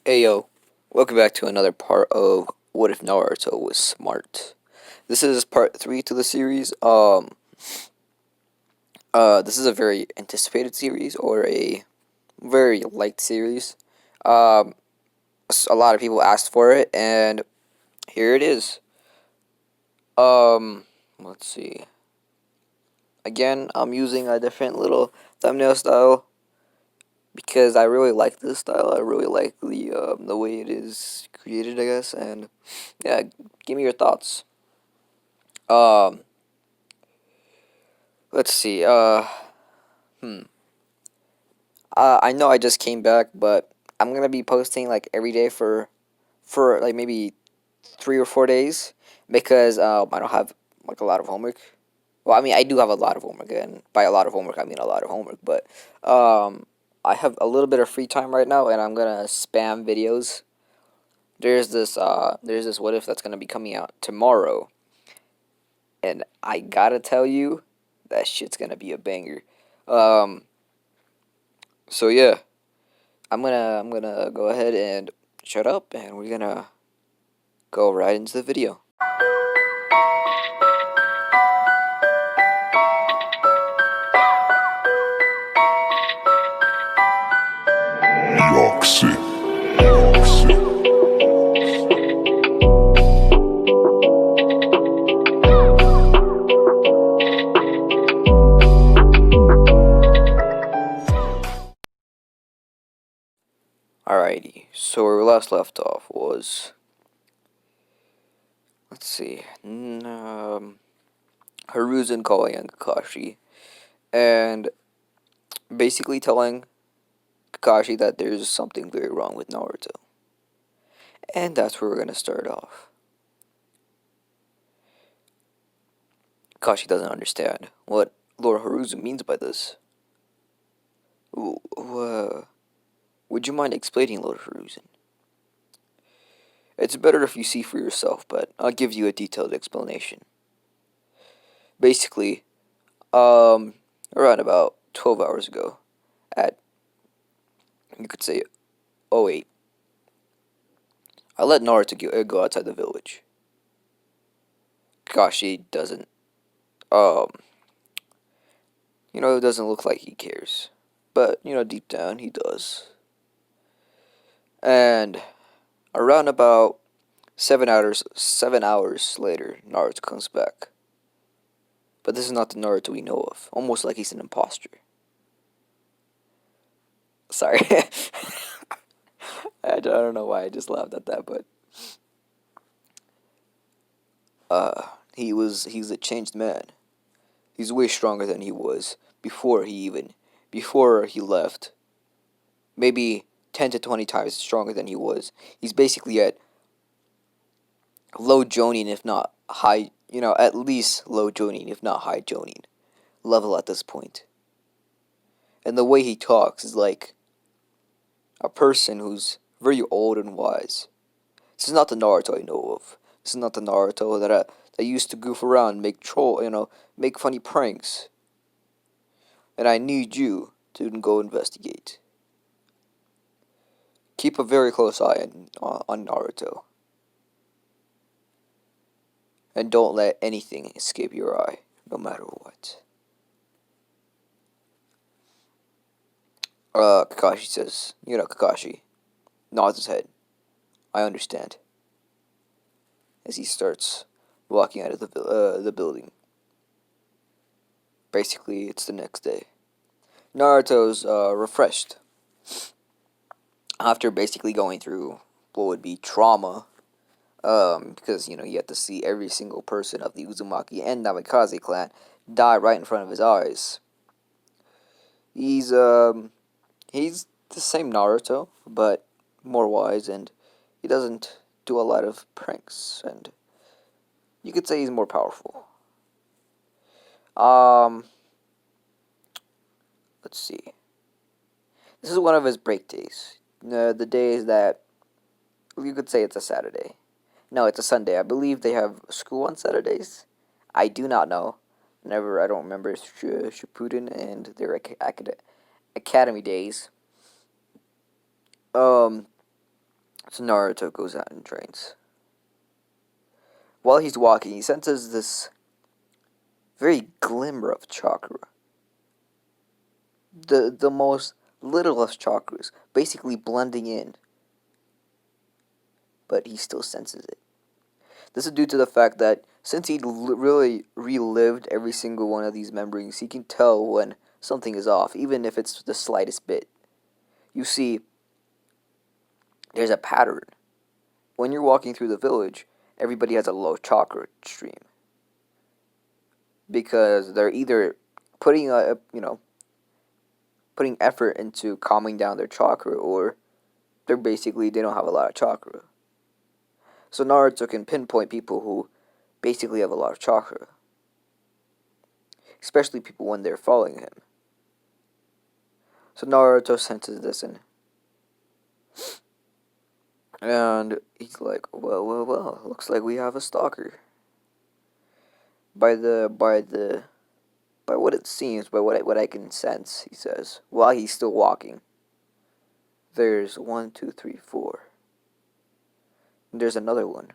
Hey yo, welcome back to another part of What If Naruto Was Smart. This is part 3 to the series. This is a very anticipated series or a very liked series. Um, a lot of people asked for it, and here it is. Um, let's see. Again, I'm using a different little thumbnail style because I really like this style. I really like the way it is created, I guess. And yeah, give me your thoughts. Um, let's see. Hmm. I know I just came back, but I'm gonna be posting like every day for like maybe 3 or 4 days because I don't have like a lot of homework. Well, I mean I do have a lot of homework, and by a lot of homework I mean a lot of homework. But I have a little bit of free time right now, and I'm gonna spam videos. There's this what if that's gonna be coming out tomorrow, and I gotta tell you, that shit's gonna be a banger. Um, so yeah. I'm gonna go ahead and shut up, and we're gonna go right into the video. New York City. New York City. Alrighty, so where we last left off was, let's see, Hiruzen calling on Kakashi, and basically telling Kakashi that there's something very wrong with Naruto. And that's where we're gonna start off. Kakashi doesn't understand what Lord Hiruzen means by this. Would you mind explaining, Lord Hiruzen? It's better if you see for yourself, but I'll give you a detailed explanation. Basically, around about 12 hours ago, at, you could say, 08, I let Naruto go outside the village. Kakashi doesn't, um, it doesn't look like he cares. But, deep down, he does. And around about 7 hours later, Naruto comes back. But this is not the Naruto we know of. Almost like he's an imposter. Sorry. I don't know why I just laughed at that, but he's a changed man. He's way stronger than he was before he left. Maybe 10 to 20 times stronger than he was. He's basically at low Jonin, if not high, at least low Jonin, if not high Jonin level at this point. And the way he talks is like a person who's very old and wise. This is not the Naruto I know of. This is not the Naruto that used to goof around, make make funny pranks. And I need you to go investigate. Keep a very close eye on Naruto. And don't let anything escape your eye, no matter what. Kakashi says, Kakashi nods his head. I understand. As he starts walking out of the building. Basically, it's the next day. Naruto's refreshed after basically going through what would be trauma, because he had to see every single person of the Uzumaki and Namikaze clan die right in front of his eyes. He's the same Naruto, but more wise, and he doesn't do a lot of pranks, and you could say he's more powerful. Um, let's see. This is one of his break days. The days that you could say it's a Saturday. No, it's a Sunday. I believe they have school on Saturdays. I do not know. I don't remember Shippuden and their academy days. Um, So Naruto goes out and trains. While he's walking, he senses this very glimmer of chakra. The most littlest chakras, basically blending in, but he still senses it. This is due to the fact that since he really relived every single one of these memories, he can tell when something is off, even if it's the slightest bit. You see, there's a pattern. When you're walking through the village, everybody has a low chakra stream because they're either putting putting effort into calming down their chakra, or they don't have a lot of chakra. So Naruto can pinpoint people who basically have a lot of chakra, especially people when they're following him. So Naruto senses this, and he's like, well, looks like we have a stalker. By what it seems, by what I can sense, he says, while he's still walking. There's one, two, three, four. And there's another one.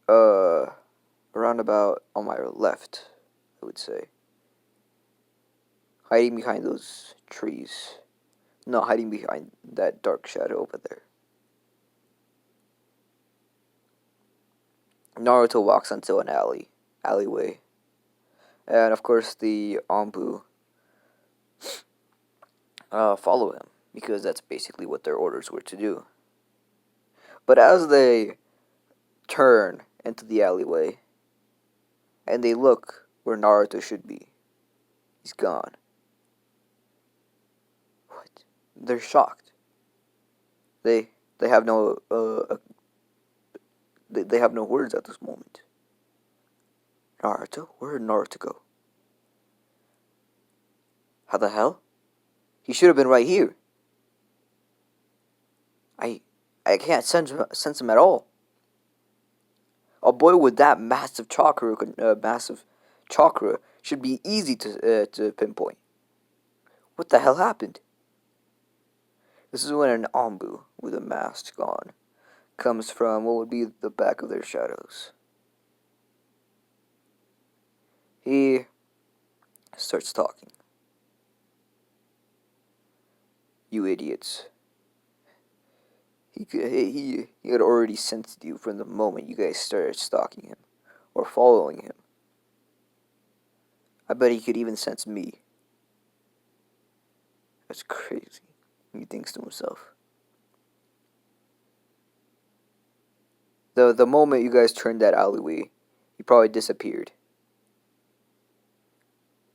Around about on my left, I would say. Hiding behind those trees. No, hiding behind that dark shadow over there. Naruto walks into an alleyway. And of course the Anbu follow him, because that's basically what their orders were to do. But as they turn into the alleyway, and they look where Naruto should be, he's gone. What? They're shocked. They they have no they have no words at this moment. Naruto? Where did Naruto go? How the hell? He should have been right here. I I can't sense him at all. A boy with that massive chakra should be easy to pinpoint. What the hell happened? This is when an Anbu with a mask on comes from what would be the back of their shadows. He starts talking. You idiots. He had already sensed you from the moment you guys started stalking him or following him. I bet he could even sense me. That's crazy, he thinks to himself. The moment you guys turned that alleyway, he probably disappeared.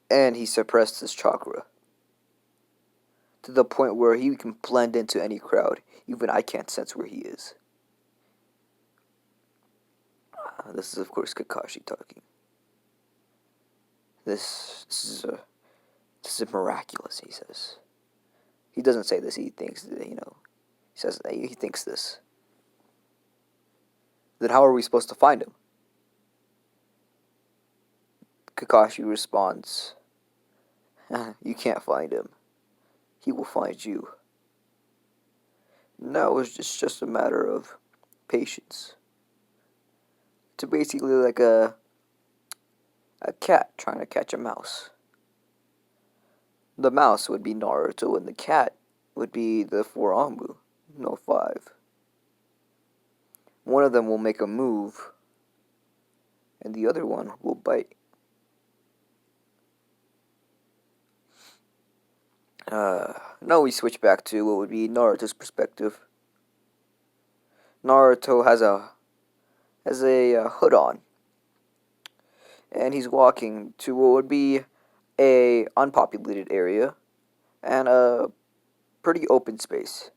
And he suppressed his chakra to the point where he can blend into any crowd. Even I can't sense where he is. This is, of course, Kakashi talking. This is miraculous, he says. He doesn't say this, he thinks, he says that he thinks this. Then how are we supposed to find him? Kakashi responds, you can't find him. He will find you. Now it's just a matter of patience. It's basically like a cat trying to catch a mouse. The mouse would be Naruto, and the cat would be the four Anbu. No, five. One of them will make a move, and the other one will bite. Now we switch back to what would be Naruto's perspective. Naruto has a hood on, and he's walking to what would be a unpopulated area and a pretty open space.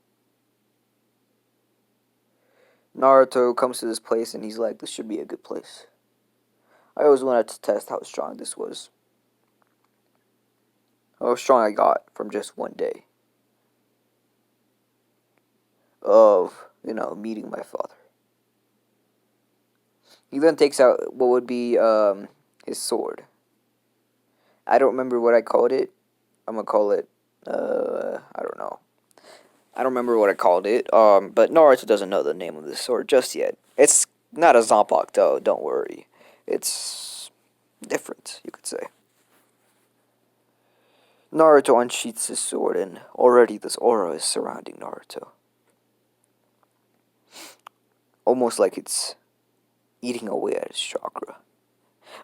Naruto comes to this place and he's like, this should be a good place. I always wanted to test how strong this was. How strong I got from just one day of, meeting my father. He then takes out what would be his sword. I don't remember what I called it. I'm gonna call it, I don't know. I don't remember what I called it. But Naruto doesn't know the name of this sword just yet. It's not a Zombok though. Don't worry. It's different, you could say. Naruto unsheaths his sword, and already this aura is surrounding Naruto, almost like it's eating away at his chakra.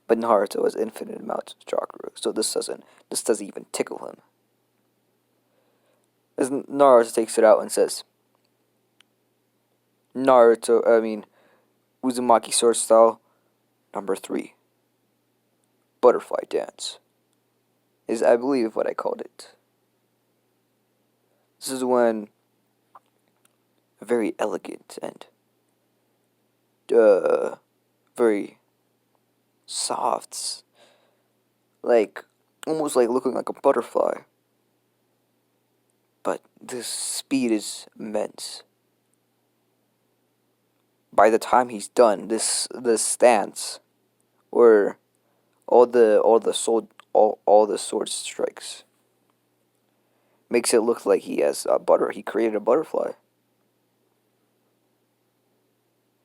But Naruto has infinite amounts of chakra, so this doesn't even tickle him. As Naruto takes it out and says, Uzumaki sword style number 3, butterfly dance, is I believe what I called it. This is when a very elegant and very soft, like almost like looking like a butterfly. But this speed is immense. By the time he's done, this stance, where all the sword strikes, makes it look like he created a butterfly.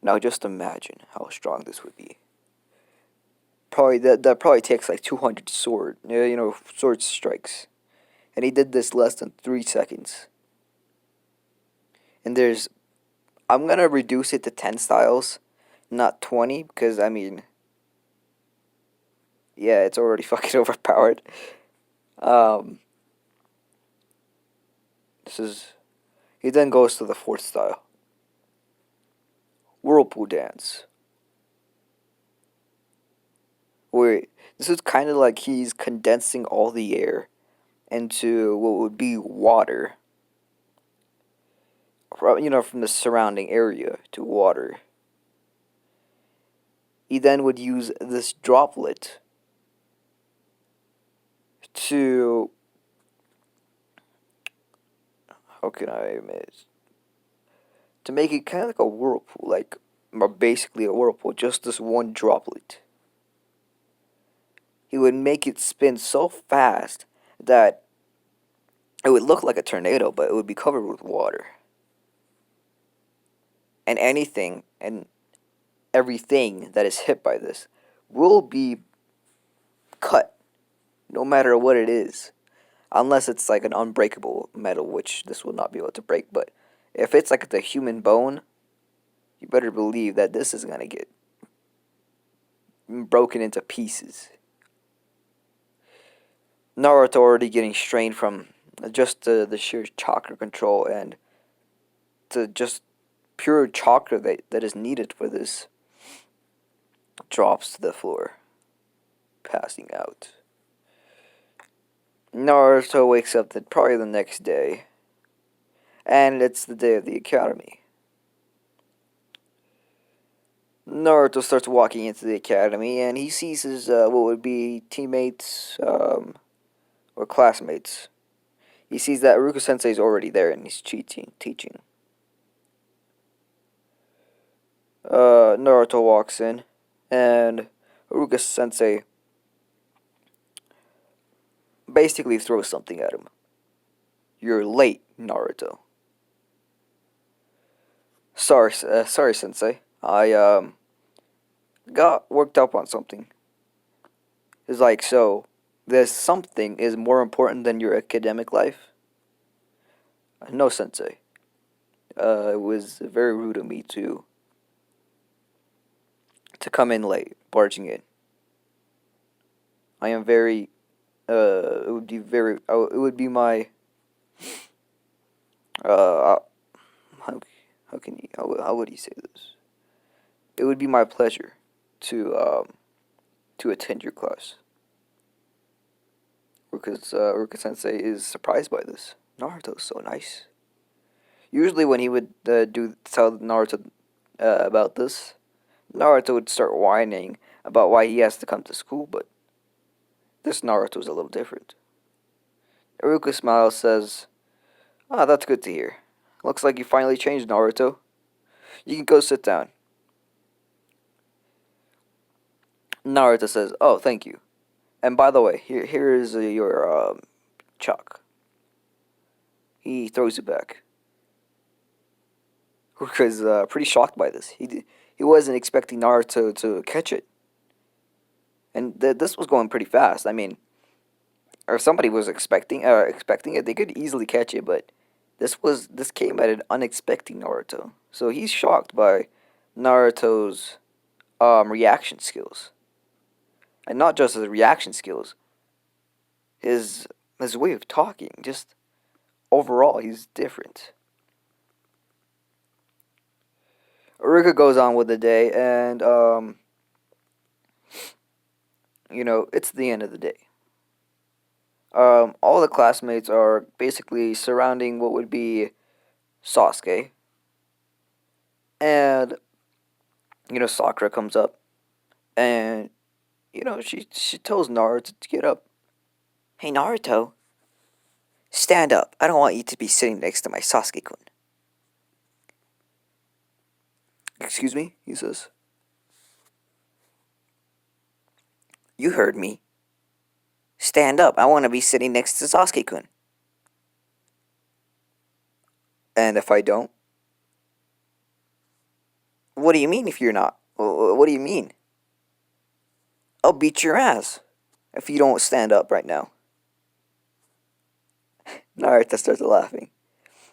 Now just imagine how strong this would be. Probably that probably takes like 200 sword strikes, and he did this less than 3 seconds. And I'm gonna reduce it to 10 styles, not 20, because yeah, it's already fucking overpowered. Um, this is he then goes to the 4th style, whirlpool dance. Where this is kind of like he's condensing all the air into what would be water, from the surrounding area to water. He then would use this droplet to, how can I admit, to make it kind of like a whirlpool, or basically a whirlpool, just this one droplet. He would make it spin so fast that it would look like a tornado, but it would be covered with water. And anything and everything that is hit by this will be cut, no matter what it is. Unless it's like an unbreakable metal, which this will not be able to break. But if it's like the human bone, you better believe that this is gonna get broken into pieces. Naruto already getting strained from just the sheer chakra control and the just pure chakra that is needed for this, drops to the floor, passing out. Naruto wakes up probably the next day, and it's the day of the academy. Naruto starts walking into the academy, and he sees his what would be teammates or classmates. He sees that Iruka Sensei is already there, and he's teaching. Naruto walks in, and Iruka Sensei basically throws something at him. "You're late, Naruto." Sorry, Sensei. I got worked up on something. It's like, so this something is more important than your academic life? No, Sensei. It was very rude of me to come in late, barging in. I am very. It would be very. It would be my. How how would he say this? It would be my pleasure to attend your class. Because Ruka Sensei is surprised by this. Naruto's so nice. Usually, when he would tell Naruto about this, Naruto would start whining about why he has to come to school, but this Naruto's a little different. Iruka smiles, says, "Ah, that's good to hear. Looks like you finally changed, Naruto. You can go sit down." Naruto says, "Oh, thank you. And by the way, here is your chalk." He throws it back. was pretty shocked by this. He wasn't expecting Naruto to catch it, and this was going pretty fast. I mean, or somebody was expecting it, they could easily catch it, but this came at an unexpected Naruto. So he's shocked by Naruto's reaction skills, and not just his reaction skills, his his way of talking. Just overall, he's different. Ruka goes on with the day, and it's the end of the day. All the classmates are basically surrounding what would be Sasuke, and Sakura comes up, and she tells Naruto to get up. Hey Naruto, stand up. I don't want you to be sitting next to my Sasuke-kun. Excuse me, he says. You heard me. Stand up. I want to be sitting next to Sasuke-kun. And if I don't? What do you mean if you're not? What do you mean? I'll beat your ass if you don't stand up right now. Naruto starts laughing.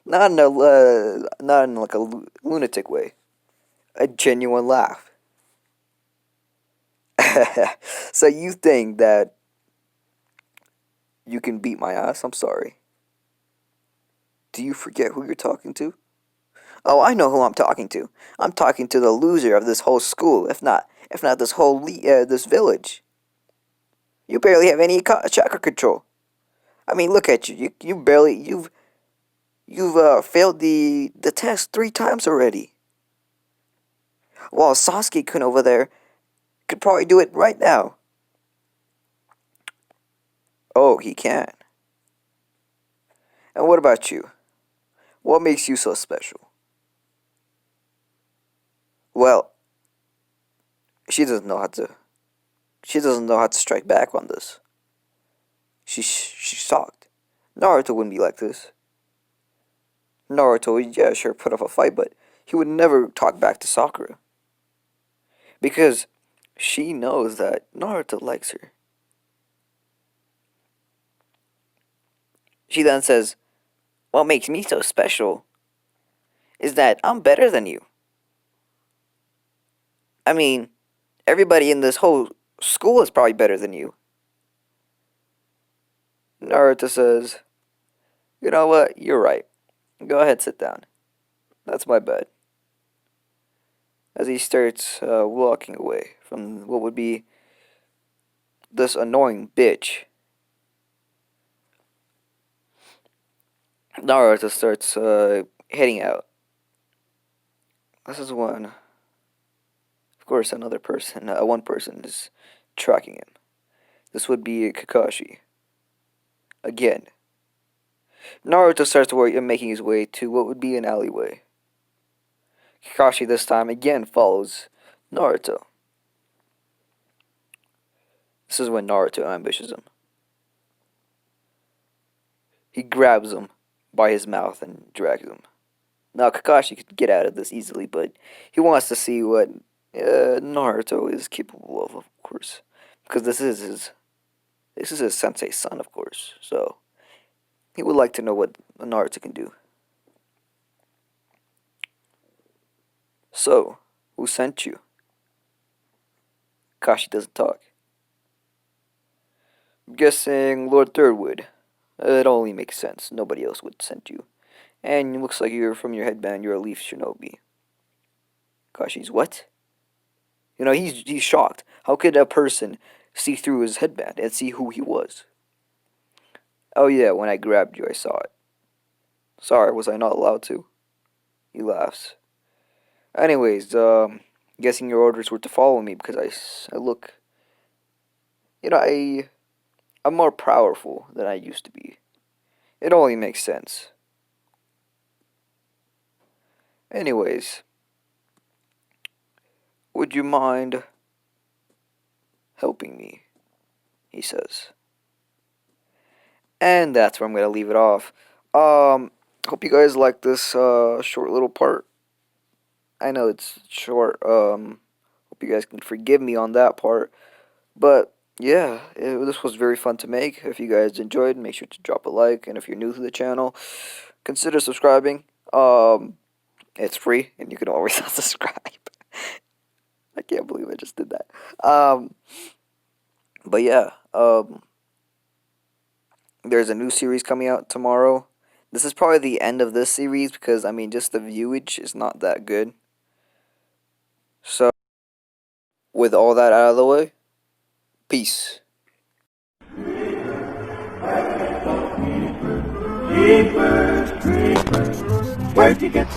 Not in like a lunatic way. A genuine laugh. So you think that you can beat my ass? I'm sorry. Do you forget who you're talking to? Oh, I know who I'm talking to. I'm talking to the loser of this whole school, if not this whole this village. You barely have any chakra control. I mean, look at you. You've failed the test 3 times already. While Sasuke-kun over there could probably do it right now. Oh, he can. And what about you? What makes you so special? Well, she doesn't know how to. She doesn't know how to strike back on this. She's shocked. Naruto wouldn't be like this. Naruto, yeah, sure, put up a fight, but he would never talk back to Sakura. Because she knows that Naruto likes her. She then says, what makes me so special is that I'm better than you. I mean, everybody in this whole school is probably better than you. Naruto says, you know what, you're right. Go ahead, sit down. That's my bed. As he starts walking away from what would be this annoying bitch, Naruto starts heading out. This is when, of course, one person is tracking him. This would be Kakashi. Again. Naruto starts making his way to what would be an alleyway. Kakashi this time again follows Naruto. This is when Naruto ambushes him. He grabs him by his mouth and drags him. Now Kakashi could get out of this easily, but he wants to see what Naruto is capable of course, because this is his sensei's son, of course. So he would like to know what Naruto can do. So, who sent you? Kakashi doesn't talk. I'm guessing Lord Thirdwood. It only makes sense. Nobody else would send you. And it looks like from your headband, you're a Leaf Shinobi. Kashi's what? He's shocked. How could a person see through his headband and see who he was? Oh yeah, when I grabbed you, I saw it. Sorry, was I not allowed to? He laughs. Anyways, guessing your orders were to follow me because I look, I'm more powerful than I used to be. It only makes sense. Anyways, would you mind helping me? He says. And that's where I'm going to leave it off. Hope you guys like this short little part. I know it's short. Hope you guys can forgive me on that part. But yeah, this was very fun to make. If you guys enjoyed, make sure to drop a like, and if you're new to the channel, consider subscribing. It's free, and you can always unsubscribe. I can't believe I just did that. But yeah, there's a new series coming out tomorrow. This is probably the end of this series because I mean, just the viewage is not that good. So, with all that out of the way, peace. Keepers, creepers, where'd you get?